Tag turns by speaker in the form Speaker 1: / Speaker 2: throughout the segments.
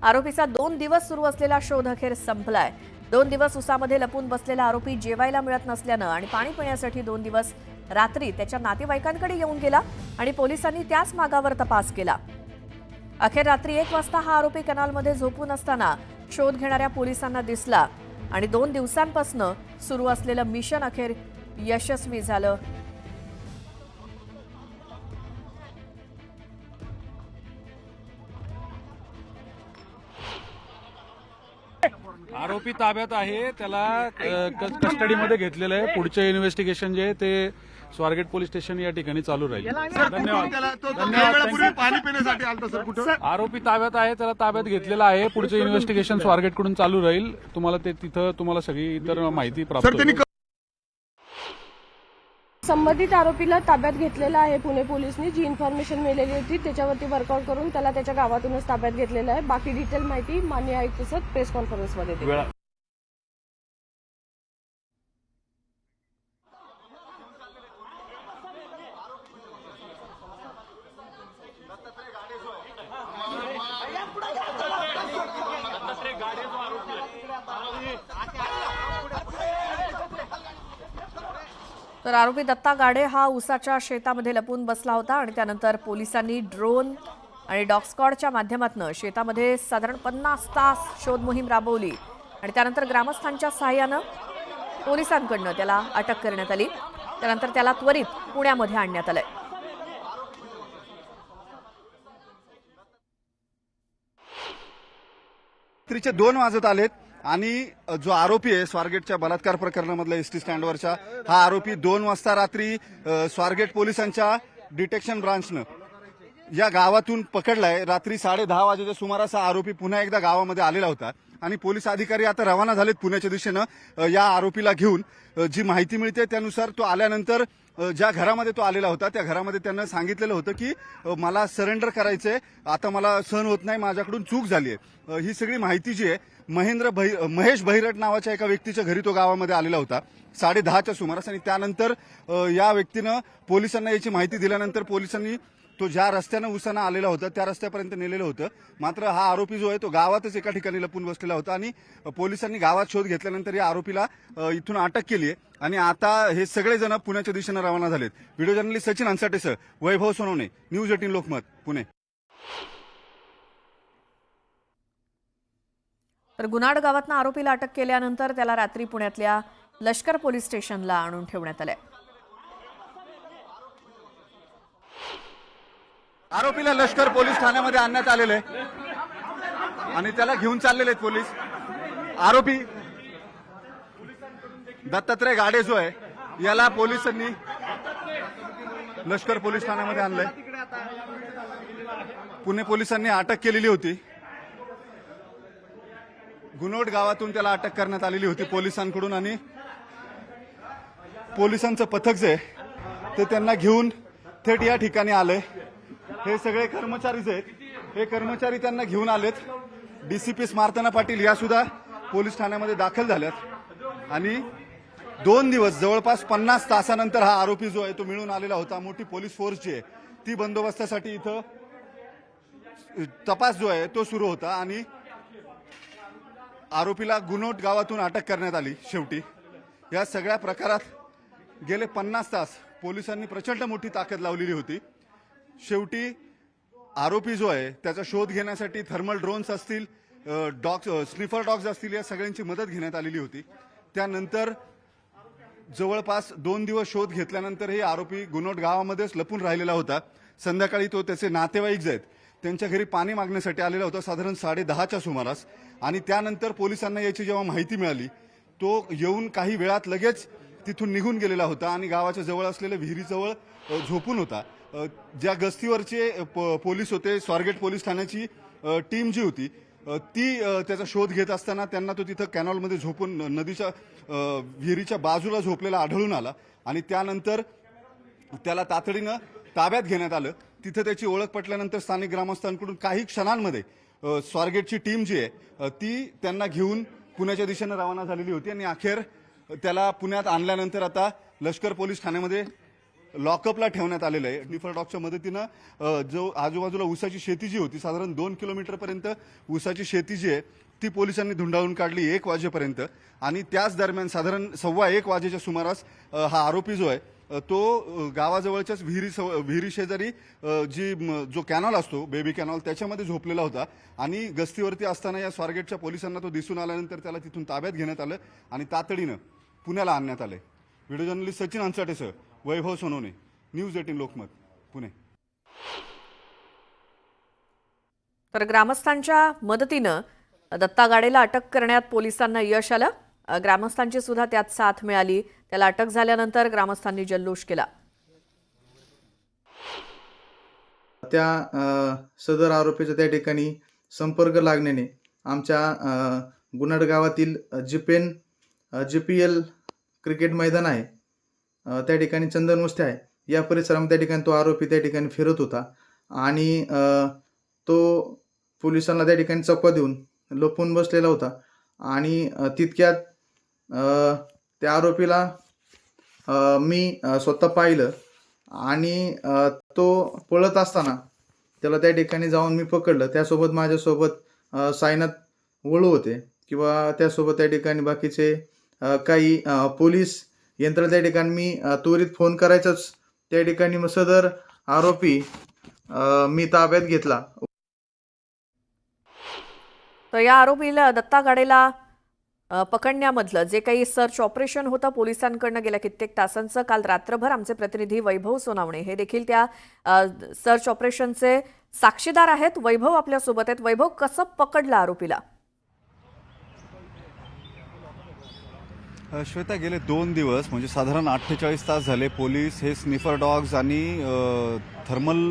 Speaker 1: आरोपीचा 2 दिवस सुरू असलेला शोध अखेर संपलाय। 2 दिवस उसामध्ये लपून बसलेला आरोपी जेवायला मिळत नसल्यानं आणि पाणी पिण्यासाठी 2 दिवस रात्री त्याच्या नातेवाईकांकडे येऊन गेला आणि पोलिसांनी त्याच मागावर तपास केला। अखेर रात्री 1 वाजता हा आरोपी कॅनॉलमध्ये झोपून असताना शोध घेणाऱ्या पोलिसांना दिसला आणि 2 दिवसांपासून सुरू असलेलं मिशन अखेर यशस्वी झालं।
Speaker 2: आरोपी ताब्यात आहे, त्याला कस्टडीमध्ये घेतलेलं आहे। पुढचे इन्व्हेस्टिगेशन जे ते स्वारगेट पोलीस स्टेशन या ठिकाणी चालू राहील।
Speaker 3: धन्यवाद। पाणी पिण्यासाठी आलता सर कुठं?
Speaker 2: आरोपी ताब्यात आहे, त्याला ताब्यात घेतलेलं आहे। पुढचे इन्व्हेस्टिगेशन स्वारगेट कडून चालू राहील। तुम्हाला ते तिथं तुम्हाला सगळी इतर माहिती प्राप्त होईल।
Speaker 4: संबंधित आरोपीला ताब्यात घेतलेला आहे पुणे पोलिसांनी। जी इन्फॉर्मेशन मिळालेली होती त्याच्यावरती वर्कआउट करून त्याला त्याच्या गावातूनच ताब्यात घेतलेलं आहे। बाकी डिटेल माहिती माननीय आयुक्त सर प्रेस कॉन्फरन्समध्ये देतील।
Speaker 1: तर आरोपी दत्ता गाडे हा उसाच्या शेतामध्ये लपून बसला होता आणि त्यानंतर पोलिसांनी ड्रोन आणि डॉग स्क्वॉडच्या माध्यमातून शेतामध्ये साधारण 50 तास शोध मोहीम राबवली आणि त्यानंतर ग्रामस्थांच्या सहाय्यानं पोलिसांकडून त्याला अटक करण्यात आली। त्यानंतर त्याला त्वरित पुण्यामध्ये आणण्यात आलंय।
Speaker 3: रात्रीचे 2 वाजत आलेत आणि जो आरोपी आहे स्वारगेटच्या बलात्कार प्रकरणामधला एसटी स्टँडवरचा हा आरोपी 2 वाजता रात्री स्वारगेट पोलिसांच्या डिटेक्शन ब्रांचनं या गावातून पकडलाय। रात्री 10:30 वाजेच्या सुमारास हा आरोपी पुन्हा एकदा गावामध्ये आलेला होता आणि पोलीस अधिकारी आता रवाना झालेत पुण्याच्या दिशेनं या आरोपीला घेऊन। जी माहिती मिळते त्यानुसार तो आल्यानंतर ज्या घरामध्ये तो आलेला होता त्या घरामध्ये त्यांना सांगितलेलं होतं की मला सरेंडर करायचंय, आता मला सहन होत नाही, माझ्याकडून चूक झाली आहे। ही सगळी माहिती जी आहे महेश भैरट नावाच्या एका व्यक्तीच्या घरी तो गावामध्ये आलेला होता 10:30च्या सुमारास आणि त्यानंतर या व्यक्तीनं पोलिसांना याची माहिती दिल्यानंतर पोलिसांनी तो ज्या रस्त्यानं उसाना आलेला होता त्या रस्त्यापर्यंत नेलेलं होतं। मात्र हा आरोपी जो आहे तो गावातच एका ठिकाणी लपून बसलेला होता आणि पोलिसांनी गावात शोध घेतल्यानंतर या आरोपीला इथून अटक केली आहे आणि आता हे सगळेजण पुण्याच्या दिशेनं रवाना झालेत। व्हिडिओ जर्नलिस्ट सचिन हंसाटेसह वैभव सोनवणे, न्यूज 18 लोकमत, पुणे।
Speaker 1: तर गुन्हाड गावातनं आरोपीला अटक केल्यानंतर त्याला रात्री पुण्यातल्या लष्कर पोलीस स्टेशनला आणून ठेवण्यात आलंय।
Speaker 3: आरोपीला लष्कर पोलीस ठाण्यामध्ये आणण्यात आलेले आणि त्याला घेऊन चाललेले आहेत पोलीस। आरोपी दत्तात्रय गाडे जो आहे याला पोलिसांनी लष्कर पोलीस ठाण्यामध्ये आणलंय। पुणे पोलिसांनी अटक केलेली होती। गुनोड गावातून त्याला अटक करण्यात आलेली होती पोलिसांकडून आणि पोलिसांचं पथक जे ते त्यांना घेऊन थेट या ठिकाणी आलंय। हे सगळे कर्मचारीच आहेत, हे कर्मचारी त्यांना घेऊन आलेत। डीसीपी स्मार्तना पाटील या सुद्धा पोलीस ठाण्यामध्ये दाखल झाल्यात आणि 2 दिवस जवळपास 50 तासानंतर हा आरोपी जो आहे तो मिळून आलेला होता। मोठी पोलीस फोर्स जी आहे ती बंदोबस्तासाठी इथं तपास जो आहे तो सुरू होता आणि आरोपीला गुनोट गावातून अटक करण्यात आली। शेवटी या सगळ्या प्रकारात गेले 50 तास पोलिसांनी प्रचंड मोठी ताकद लावलेली होती। शेवटी आरोपी जो आहे त्याचा शोध घेण्यासाठी थर्मल ड्रोन्स असतील, स्निफर डॉग्स असतील, या सगळ्यांची मदत घेण्यात आलेली होती। त्यानंतर जवळपास 2 दिवस शोध घेतल्यानंतर हे आरोपी गुनोट गावामध्येच लपून राहिलेला होता। संध्याकाळी तो त्याचे नातेवाईक जे आहेत त्यांच्या घरी पाणी मागण्यासाठी आलेला होता साधारण 10:30च्या सुमारास आणि त्यानंतर पोलिसांना याची जेव्हा माहिती मिळाली तो येऊन काही वेळात लगेच तिथून निघून गेलेला होता आणि गावाच्या जवळ असलेल्या विहिरीजवळ झोपून होता। ज्या गस्तीवरचे पोलीस होते, स्वारगेट पोलीस ठाण्याची टीम जी होती ती त्याचा शोध घेत असताना त्यांना तो तिथं कॅनॉलमध्ये झोपून नदीच्या विहिरीच्या बाजूला झोपलेला आढळून आला आणि त्यानंतर त्याला तातडीनं ताब्यात घेण्यात आलं। तिथं त्याची ओळख पटल्यानंतर स्थानिक ग्रामस्थांकडून काही क्षणांमध्ये स्वारगेटची टीम जी आहे ती त्यांना घेऊन पुण्याच्या दिशेनं रवाना झालेली होती आणि अखेर त्याला पुण्यात आणल्यानंतर आता लष्कर पोलीस ठाण्यामध्ये लॉकअपला ठेवण्यात आलेलं आहे। स्निफर डॉगच्या मदतीनं जो आजूबाजूला ऊसाची शेती जी होती, साधारण 2 किलोमीटरपर्यंत ऊसाची शेती जी आहे ती पोलिसांनी धुंडाळून काढली 1 वाजेपर्यंत। आणि त्याच दरम्यान साधारण 1:15 वाजेच्या सुमारास हा आरोपी जो आहे तो गावाजवळच्याच विहिरी शेजारी जो कॅनॉल असतो, बेबी कॅनॉल, त्याच्यामध्ये झोपलेला होता। आणि गस्तीवरती असताना या स्वारगेटच्या पोलिसांना तो दिसून आल्यानंतर त्याला तिथून ताब्यात घेण्यात आलं आणि तातडीनं पुण्याला आणण्यात आले। व्हिडिओ जर्नलिस्ट सचिन अंचाटेसह वैभव सोनवणे, न्यूज 18 लोकमत, पुणे।
Speaker 1: तर ग्रामस्थांच्या मदतीनं दत्ता गाडेला अटक करण्यात पोलिसांना यश आलं। ग्रामस्थांची सुद्धा त्यात साथ मिळाली। त्याला अटक झाल्यानंतर ग्रामस्थांनी जल्लोष केला।
Speaker 5: त्या सदर आरोपीचा त्या ठिकाणी संपर्क लागण्याने आमच्या गुन्हाड गावातील GPL क्रिकेट मैदान आहे, त्या ठिकाणी चंदन वस्ती आहे, या परिसरामध्ये त्या ठिकाणी तो आरोपी त्या ठिकाणी फिरत होता आणि तो पोलिसांना त्या ठिकाणी चकवा देऊन लपून बसलेला होता। आणि तितक्यात त्या आरोपीला मी स्वतः पाहिलं आणि तो पळत असताना त्याला त्या ठिकाणी जाऊन मी पकडलं। त्यासोबत माझ्यासोबत सायनाथ वळू होते किंवा त्यासोबत त्या ठिकाणी बाकीचे काही पोलीस यंत्रणा त्या ठिकाणी मी त्वरित फोन करायचाच त्या ठिकाणी मग सदर आरोपी मी ताब्यात घेतला।
Speaker 1: तर या आरोपीला दत्ता गाडेला पकडण्यामधलं जे काही सर्च ऑपरेशन होतं पोलिसांकडनं गेल्या कित्येक तासांचं, काल रात्रभर आमचे प्रतिनिधी वैभव सोनावणे हे देखील त्या सर्च ऑपरेशनचे साक्षीदार आहेत। वैभव आपल्यासोबत आहेत। वैभव, कसं पकडलं आरोपीला?
Speaker 3: श्वेता, गेले 2 दिवस म्हणजे साधारण 48 तास झाले पोलीस हे स्निफर डॉग्स आणि थर्मल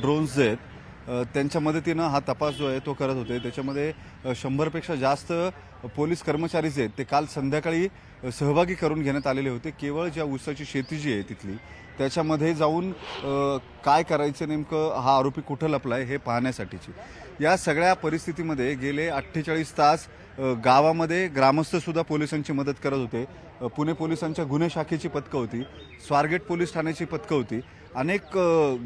Speaker 3: ड्रोन्स जे आहेत त्यांच्या मदतीनं हा तपास जो आहे तो करत होते। त्याच्यामध्ये 100पेक्षा जास्त पोलीस कर्मचारी जे आहेत ते काल संध्याकाळी सहभागी करून घेण्यात आलेले होते। केवळ ज्या ऊसाची शेती जी आहे तिथली त्याच्यामध्ये जाऊन काय करायचं, नेमकं हा आरोपी कुठं लपलाय हे पाहण्यासाठीची। या सगळ्या परिस्थितीमध्ये गेले 48 तास गावामध्ये ग्रामस्थसुद्धा पोलिसांची मदत करत होते। पुणे पोलिसांच्या गुन्हे शाखेची पथकं होती, स्वारगेट पोलीस ठाण्याची पथकं होती, अनेक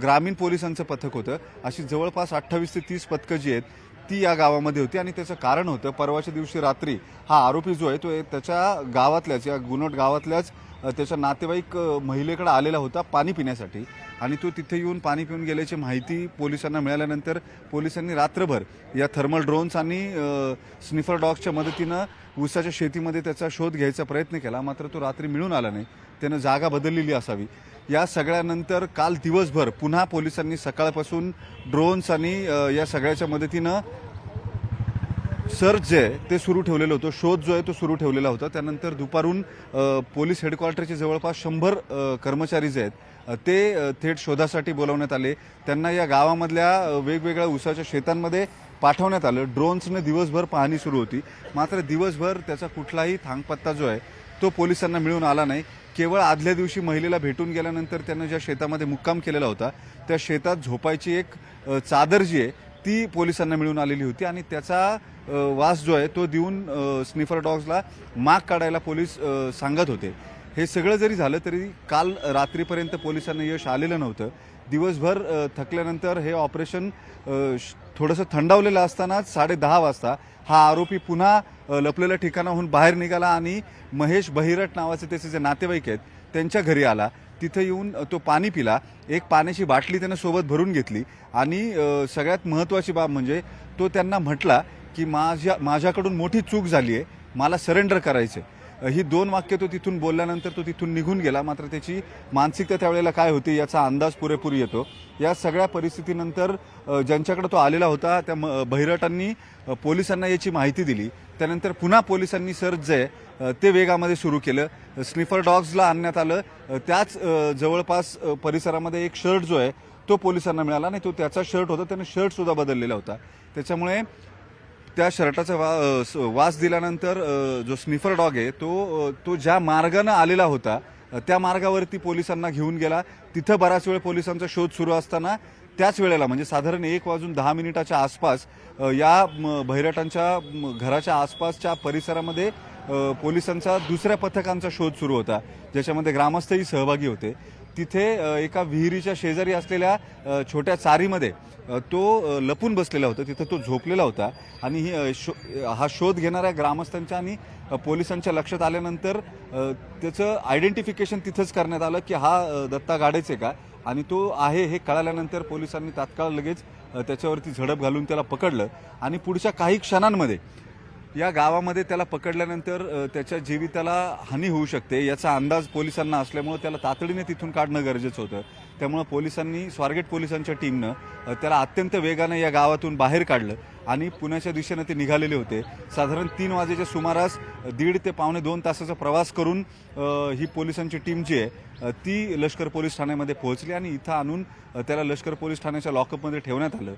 Speaker 3: ग्रामीण पोलिसांचं पथक होतं। अशी जवळपास 28 ते 30 पथकं जी आहेत ती या गावामध्ये होती। आणि त्याचं कारण होतं, परवाच्या दिवशी रात्री हा आरोपी जो आहे तो त्याच्या गावातल्याच, या गुन्होट गावातल्याच त्याच्या नातेवाईक महिलेकडे आलेला होता पाणी पिण्यासाठी। आणि तो तिथे येऊन पाणी पिऊन गेल्याची माहिती पोलिसांना मिळाल्यानंतर पोलिसांनी रात्रभर या थर्मल ड्रोन्स आणि स्निफर डॉग्सच्या मदतीनं ऊसाच्या शेतीमध्ये त्याचा शोध घ्यायचा प्रयत्न केला, मात्र तो रात्री मिळून आला नाही, त्यानं जागा बदललेली असावी। या सगळ्यानंतर काल दिवसभर पुन्हा पोलिसांनी सकाळपासून ड्रोन्स आणि या सगळ्याच्या मदतीनं सर्च जे आहे ते सुरू ठेवलेलं होतं, शोध जो आहे तो सुरू ठेवलेला होता। त्यानंतर दुपारून पोलीस हेडक्वार्टरचे जवळपास 100 कर्मचारी जे आहेत ते थेट शोधासाठी बोलावण्यात आले। त्यांना या गावामधल्या वेगवेगळ्या ऊसाच्या शेतांमध्ये पाठवण्यात आलं। ड्रोन्सने दिवसभर पाहणी सुरू होती, मात्र दिवसभर त्याचा कुठलाही थांगपत्ता जो आहे तो पोलिसांना मिळून आला नाही। केवळ आदल्या दिवशी महिलेला भेटून गेल्यानंतर त्यानं ज्या शेतामध्ये मुक्काम केलेला होता त्या शेतात झोपायची एक चादर जी आहे ती पोलिसांना मिळून आलेली होती आणि त्याचा वास जो आहे तो देऊन स्निफर डॉग्सला माग काढायला पोलीस सांगत होते। हे सगळं जरी झालं तरी काल रात्रीपर्यंत पोलिसांना यश आलेलं नव्हतं। दिवसभर थकल्यानंतर हे ऑपरेशन थोडंसं थंडावलेलं असतानाच 10:30 वाजता हा आरोपी पुन्हा लपलेल्या ठिकाणाहून बाहेर निघाला आणि महेश बहिरट नावाचे त्याचे जे नातेवाईक आहेत त्यांच्या घरी आला। तिथे येऊन तो पाणी पिला, एक पाण्याची बाटली त्यानं सोबत भरून घेतली आणि सगळ्यात महत्त्वाची बाब म्हणजे तो त्यांना म्हटला की माझ्याकडून मोठी चूक झाली आहे, मला सरेंडर करायचं आहे। ही 2 वाक्य तो तिथून बोलल्यानंतर तो तिथून निघून गेला, मात्र त्याची मानसिकता त्यावेळेला काय होती याचा अंदाज पुरेपूर येतो। या सगळ्या परिस्थितीनंतर ज्यांच्याकडे तो आलेला होता त्या बहिरटांनी पोलिसांना याची माहिती दिली। त्यानंतर पुन्हा पोलिसांनी सर्च जे आहे ते वेगामध्ये सुरू केलं। स्निफर डॉग्सला आणण्यात आलं। त्याच जवळपास परिसरामध्ये एक शर्ट जो आहे तो पोलिसांना मिळाला नाही, तो त्याचा शर्ट होता, त्याने शर्ट सुद्धा बदललेला होता। त्याच्यामुळे त्या शर्टाचा वास दिल्यानंतर जो स्निफर डॉग आहे तो ज्या मार्गाने आलेला होता त्या मार्गावरती पोलिसांना घेऊन गेला। तिथं बराच वेळ पोलिसांचा शोध सुरू असताना त्याच वेळेला म्हणजे साधारण 1:10 आसपास या बहिरटांच्या घराच्या आसपासच्या परिसरामध्ये पोलिसांचा दुसऱ्या पथकांचा शोध सुरू होता, ज्याच्यामध्ये ग्रामस्थही सहभागी होते। तिथे एका विहिरीच्या शेजारी असलेल्या छोट्या चारीमध्ये तो लपून बसलेला होता. तिथं तो झोपलेला होता आणि हा शोध घेणाऱ्या ग्रामस्थांच्या आणि पोलिसांच्या लक्षात आल्यानंतर त्याचं आयडेंटिफिकेशन तिथंच करण्यात आलं की हा दत्ता गाडेचे का, आणि तो आहे हे कळाल्यानंतर पोलिसांनी तात्काळ लगेच त्याच्यावरती झडप घालून त्याला पकडलं आणि पुढच्या काही क्षणांमध्ये या गावामध्ये त्याला पकडल्यानंतर त्याच्या जीविताला हानी होऊ शकते याचा अंदाज पोलिसांना असल्यामुळे त्याला तातडीने तिथून काढणं गरजेचं होतं. त्यामुळे पोलिसांनी, स्वारगेट पोलिसांच्या टीमनं त्याला अत्यंत वेगाने या गावातून बाहेर काढलं आणि पुण्याच्या दिशेने ते निघालेले होते. साधारण 3 वाजेच्या सुमारास 1.5 ते पावणे 2 तासाचा प्रवास करून ही पोलिसांची टीम जी आहे ती लष्कर पोलीस ठाण्यामध्ये पोहोचली आणि इथं आणून त्याला लष्कर पोलीस ठाण्याच्या लॉकअपमध्ये ठेवण्यात आलं.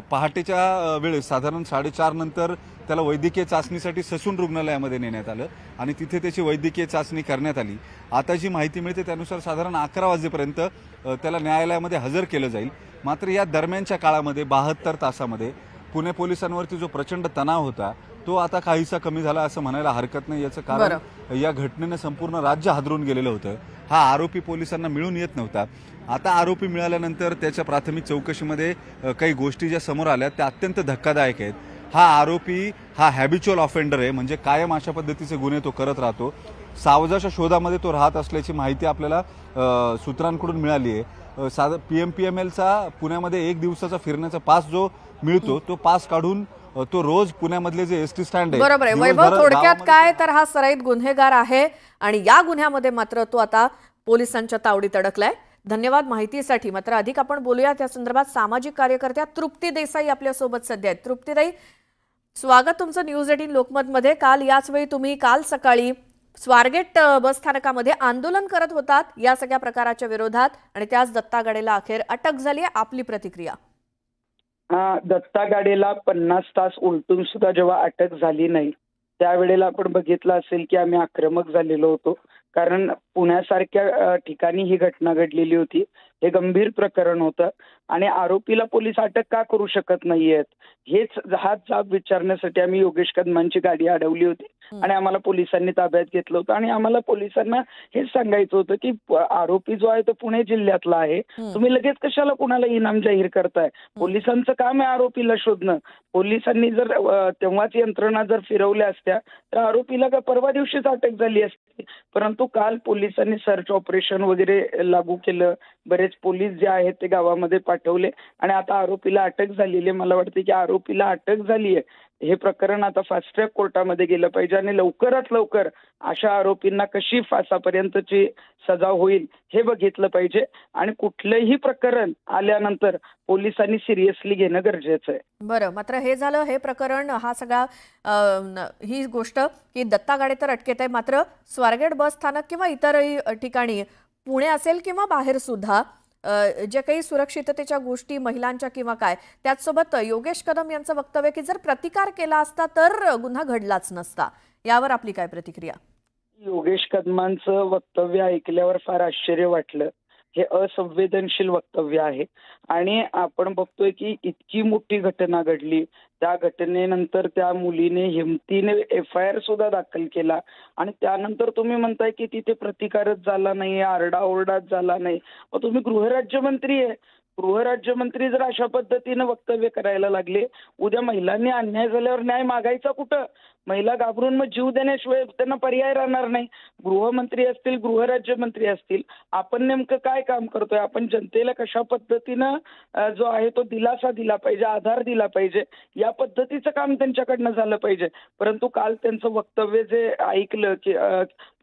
Speaker 3: पहाटेच्या वेळेस साधारण 4:30 नंतर त्याला वैद्यकीय चाचणीसाठी ससून रुग्णालयामध्ये नेण्यात आलं आणि तिथे त्याची वैद्यकीय चाचणी करण्यात आली. आता जी माहिती मिळते त्यानुसार साधारण 11 वाजेपर्यंत त्याला न्यायालयामध्ये हजर केलं जाईल. मात्र या दरम्यानच्या काळामध्ये 72 तासामध्ये पुणे पोलिसांवरती जो प्रचंड तणाव होता तो आता काहीसा कमी झाला असं म्हणायला हरकत नाही. याचं कारण या घटनेनं संपूर्ण राज्य हादरून गेलेलं होतं. हा आरोपी पोलिसांना मिळून येत नव्हता. आता आरोपी मिळाल्यानंतर त्याच्या प्राथमिक चौकशीमध्ये काही गोष्टी ज्या समोर आल्या त्या अत्यंत धक्कादायक आहेत. हा आरोपी हा हॅबिच्युअल ऑफेंडर आहे, म्हणजे कायम अशा पद्धतीचे गुन्हे तो करत राहतो. सावजाच्या शोधामध्ये तो राहत असल्याची माहिती आपल्याला सूत्रांकडून मिळाली आहे. PMPMLचा पुण्यामध्ये 1 दिवसाचा फिरण्याचा पास जो मिळतो तो पास काढून तो रोज पुण्यामधले जे एसटी स्टँड आहे.
Speaker 1: बरोबर आहे वैभव, थोडक्यात काय तर हा सराईत गुन्हेगार आहे आणि या गुन्ह्यामध्ये मात्र तो आता पोलिसांच्या तावडीत अडकलाय. धन्यवाद माहितीसाठी. मात्र अधिक आपण बोलूया त्या संदर्भात. सामाजिक कार्यकर्त्या तृप्ती देसाई आपल्यासोबत सध्या आहेत. तृप्तीताई, स्वागत तुमचं न्यूज 18 लोकमतमध्ये. काल याच वेळी तुम्ही काल सकाळी स्वारगेट बस स्थानकामध्ये आंदोलन करत होतात या सगळ्या प्रकाराच्या विरोधात आणि त्याच दत्ता गाडेला अखेर अटक झाली आहे. आपली प्रतिक्रिया?
Speaker 6: दत्ता गाडेला 50 तास उलटून सुद्धा जेव्हा अटक झाली नाही त्यावेळेला आपण बघितलं असेल की आम्ही आक्रमक झालेलो होतो. कारण पुण्यासारख्या ठिकाणी ही घटना घडलेली होती. हे गंभीर प्रकरण होतं आणि आरोपीला पोलीस अटक का करू शकत नाहीयेत हाच जाब विचारण्यासाठी आम्ही योगेश कदमांची गाडी अडवली होती आणि आम्हाला पोलिसांनी ताब्यात घेतलं होतं. आणि आम्हाला पोलिसांना हेच सांगायचं होतं की आरोपी जो आहे तो पुणे जिल्ह्यातला आहे. तुम्ही लगेच कशाला कुणाला इनाम जाहीर करताय? पोलिसांचं काम आहे आरोपीला शोधणं. पोलिसांनी जर तेव्हाच यंत्रणा जर फिरवल्या असत्या तर आरोपीला परवा दिवशीच अटक झाली असती. परंतु काल पोलिसांनी सर्च ऑपरेशन वगैरे लागू केलं. बरेच पोलीस जे आहेत ते गावामध्ये पाठवले आणि आता आरोपीला अटक झालेली आहे. मला वाटतं की आरोपीला अटक झाली आहे हे प्रकरण आता फास्ट ट्रॅक कोर्टामध्ये गेलं पाहिजे आणि लवकरात लवकर अशा आरोपींना कशी फासापर्यंतची सजा होईल हे बघितलं पाहिजे. आणि कुठलंही प्रकरण आल्यानंतर पोलिसांनी सिरियसली घेणं गरजेचं आहे.
Speaker 1: बरं, मात्र हे झालं हे प्रकरण, हा सगळा ही गोष्ट की दत्ता गाडे तर अटकेत आहे. मात्र स्वारगेट बस स्थानक किंवा इतरही ठिकाणी पुणे असेल किंवा बाहेर सुद्धा जे काही सुरक्षिततेच्या गोष्टी महिलांच्या किंवा काय, त्याचसोबत योगेश कदम यांचं वक्तव्य की जर प्रतिकार केला असता तर गुन्हा घडलाच नसता, यावर आपली काय प्रतिक्रिया?
Speaker 6: योगेश कदमांचं वक्तव्य ऐकल्यावर फार आश्चर्य वाटलं. हे असंवेदनशील वक्तव्य आहे आणि आपण बघतोय की इतकी मोठी घटना घडली, त्या घटनेनंतर त्या मुलीने हिमतीने FIR सुद्धा दाखल केला आणि त्यानंतर तुम्ही म्हणताय की तिथे प्रतिकारच झाला नाही, आरडाओरडाच झाला नाही. मग तुम्ही गृहराज्यमंत्री आहे. गृहराज्यमंत्री जर अशा पद्धतीने वक्तव्य करायला लागले, उद्या महिलांनी अन्याय झाल्यावर न्याय मागायचा कुठं? महिला घाबरून मग जीव देण्याशिवाय त्यांना पर्याय राहणार नाही. गृहमंत्री असतील, गृहराज्यमंत्री असतील, आपण नेमकं काय काम करतोय? आपण जनतेला कशा पद्धतीनं जो आहे तो दिलासा दिला पाहिजे, आधार दिला पाहिजे, या पद्धतीचं काम त्यांच्याकडनं झालं पाहिजे. परंतु काल त्यांचं वक्तव्य जे ऐकलं की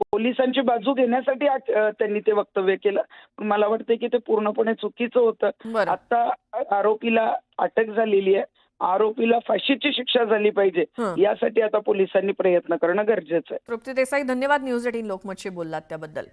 Speaker 6: पोलिसांची बाजू घेण्यासाठी त्यांनी ते वक्तव्य केलं, मला वाटतं की ते पूर्णपणे चुकीचं होतं. आता आरोपीला अटक झालेली आहे, आरोपीला फाशीची शिक्षा झाली पाहिजे, यासाठी आता पोलिसांनी प्रयत्न करणं गरजेचं आहे.
Speaker 1: तृप्ती देसाई, धन्यवाद न्यूज 18 लोकमतशी बोललात त्याबद्दल.